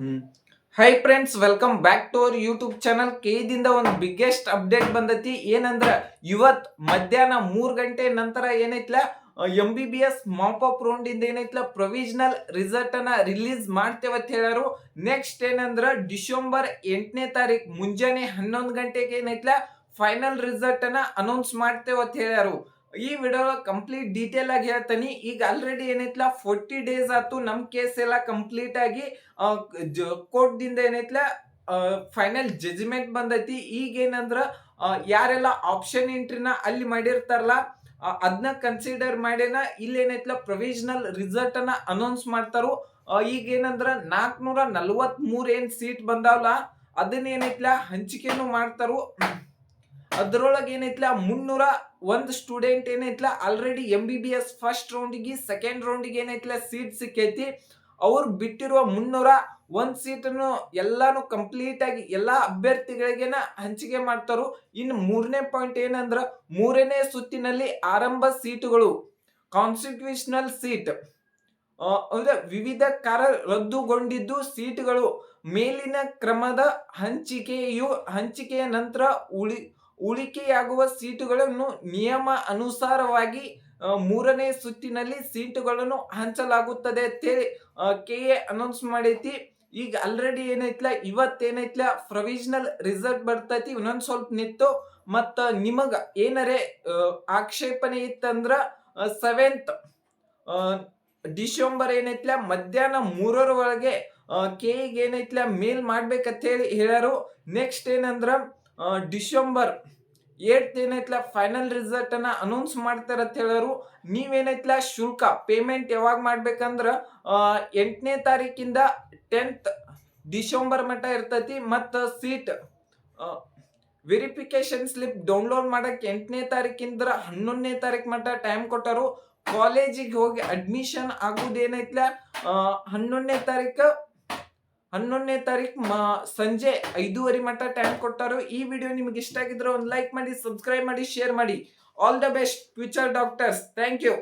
Hmm hi friends, welcome back to our YouTube channel. ದಿಂದ ಒಂದು biggest update ಬಂದತಿ. ಏನಂದ್ರ ಇವತ್ ಮಧ್ಯಾಹ್ನ 3 ಗಂಟೆ ನಂತರ ಏನೈತ್ಲ MBBS ಮಾಪ್ ಅಪ್ ರೌಂಡ್ ಇಂದ ಏನೈತ್ಲ ಪ್ರೊವಿಷನಲ್ ರಿಸಲ್ಟ್ ಅನ್ನ ರಿಲೀಸ್ ಮಾಡ್ತೇವೆ ಅಂತ ಹೇಳ್ಯಾರು. ನೆಕ್ಸ್ಟ್ ಏನಂದ್ರ ಡಿಸೆಂಬರ್ 8ನೇ ತಾರೀಕು ಮುಂಜಾನೆ 11 ಗಂಟೆಗೆ ಏನೈತ್ಲ ಫೈನಲ್ ರಿಸಲ್ಟ್ ಅನ್ನ ಅನೌನ್ಸ್ ಮಾಡ್ತೇವೆ ಅಂತ ಹೇಳ್ಯಾರು. ಈ ವಿಡಿಯೋ ಕಂಪ್ಲೀಟ್ ಡೀಟೇಲ್ ಆಗಿ ಹೇಳ್ತೀನಿ. ಈಗ ಆಲ್ರೆಡಿ ಏನೈತ್ಲ 40 ಡೇಸ್ ಆತು ನಮ್ ಕೇಸ್ ಎಲ್ಲ ಕಂಪ್ಲೀಟ್ ಆಗಿ ಕೋರ್ಟ್ ದಿಂದ ಏನೈತ್ಲ ಫೈನಲ್ ಜಜ್ಮೆಂಟ್ ಬಂದೈತಿ. ಈಗ ಏನಂದ್ರ ಯಾರೆಲ್ಲ ಆಪ್ಷನ್ ಎಂಟ್ರಿನ ಅಲ್ಲಿ ಮಾಡಿರ್ತಾರಲ್ಲ ಅದನ್ನ ಕನ್ಸಿಡರ್ ಮಾಡಿನ ಇಲ್ಲಿ ಏನೈತ್ಲ ಪ್ರೊವಿಷನಲ್ ರಿಸಲ್ಟ್ ಅನ್ನ ಅನೌನ್ಸ್ ಮಾಡ್ತಾರು. ಈಗ ಏನಂದ್ರ 443 ಏನ್ ಸೀಟ್ ಬಂದಾವಲ್ಲ ಅದನ್ನ ಏನೈತ್ಲ ಹಂಚಿಕೆನು ಮಾಡ್ತಾರು. ಅದ್ರೊಳಗೆ ಏನೈತ್ಲ 301 ಸ್ಟೂಡೆಂಟ್ ಏನೈತ್ಲ ಆಲ್ರೆಡಿ MBBS ಫಸ್ಟ್ ರೌಂಡಿಗೆ ಸೆಕೆಂಡ್ ರೌಂಡಿಗೆ ಏನೈತ್ಲ ಸೀಟ್ ಸಿಕ್ಕೈತಿ. ಅವ್ರು ಬಿಟ್ಟಿರುವ 301 ಸೀಟನ್ನು ಎಲ್ಲಾನು ಕಂಪ್ಲೀಟ್ ಆಗಿ ಎಲ್ಲಾ ಅಭ್ಯರ್ಥಿಗಳಿಗೆನ ಹಂಚಿಕೆ ಮಾಡ್ತಾರು. ಇನ್ನು 3ನೇ ಪಾಯಿಂಟ್ ಏನಂದ್ರ 3ನೇ ಸುತ್ತಿನಲ್ಲಿ ಆರಂಭ ಸೀಟುಗಳು ಕಾನ್ಸ್ಟಿಟ್ಯೂಷನಲ್ ಸೀಟ್ ಅಂದ್ರೆ ವಿವಿಧ ಕಾರ ರದ್ದುಗೊಂಡಿದ್ದು ಸೀಟುಗಳು ಮೇಲಿನ ಕ್ರಮದ ಹಂಚಿಕೆಯ ನಂತರ ಉಳಿಕೆಯಾಗುವ ಸೀಟುಗಳನ್ನು ನಿಯಮ ಅನುಸಾರವಾಗಿ 3ನೇ ಸುತ್ತಿನಲ್ಲಿ ಸೀಟುಗಳನ್ನು ಹಂಚಲಾಗುತ್ತದೆ ಅಂತೇಳಿ KA ಅನೌನ್ಸ್ ಮಾಡೈತಿ. ಈಗ ಆಲ್ರೆಡಿ ಏನೈತ್ಲ ಇವತ್ತೇನೈತ್ಲ ಪ್ರೊವಿಷನಲ್ ರಿಸಲ್ಟ್ ಬರ್ತೈತಿ. ಇನ್ನೊಂದ್ ಸ್ವಲ್ಪ ನಿತ್ತು ಮತ್ತ ನಿಮಗ ಏನರೇ ಆಕ್ಷೇಪಣೆ ಇತ್ತಂದ್ರ 7th ಡಿಸೆಂಬರ್ ಏನೈತ್ಲ ಮಧ್ಯಾಹ್ನ 3 ಒಳಗೆ KA ಏನೈತ್ಲ ಮೇಲ್ ಮಾಡ್ಬೇಕಂತ ಹೇಳಿ ಹೇಳ್ಯಾರು. ನೆಕ್ಸ್ಟ್ ಏನಂದ್ರ ಡಿಸೆಂಬರ್ 8th ಏನೈತ್ಲ ಫೈನಲ್ ರಿಸಲ್ಟ್ ಅನ್ನ ಅನೌನ್ಸ್ ಮಾಡ್ತಾರ ಅಂತ ಹೇಳಾರು. ನೀವೇನೈತ್ಲ ಶುಲ್ಕ ಪೇಮೆಂಟ್ ಯಾವಾಗ ಮಾಡ್ಬೇಕಂದ್ರ 8ನೇ ತಾರೀಕಿಂದ 10th ಡಿಸೆಂಬರ್ ಮಟ್ಟ ಇರ್ತೈತಿ. ಮತ್ತ ಸೀಟ್ ವೆರಿಫಿಕೇಶನ್ ಸ್ಲಿಪ್ ಡೌನ್ಲೋಡ್ ಮಾಡಕ್ 8ನೇ ತಾರೀಕಿಂದ 11ನೇ ತಾರೀಕು ಮಟ್ಟ ಟೈಮ್ ಕೊಟ್ಟರು. ಕಾಲೇಜಿಗೆ ಹೋಗಿ ಅಡ್ಮಿಷನ್ ಆಗುದೇನೈತ್ಲ 11ನೇ ತಾರೀಕು ಸಂಜೆ 5:30 ಮಟ್ಟ ಟೈಮ್ ಕೊಟ್ಟರು. ಈ ವಿಡಿಯೋ ನಿಮ್ಗೆ ಇಷ್ಟ ಆಗಿದ್ರೆ ಒಂದು ಲೈಕ್ ಮಾಡಿ, ಸಬ್ಸ್ಕ್ರೈಬ್ ಮಾಡಿ, ಶೇರ್ ಮಾಡಿ. All the best future doctors. Thank you.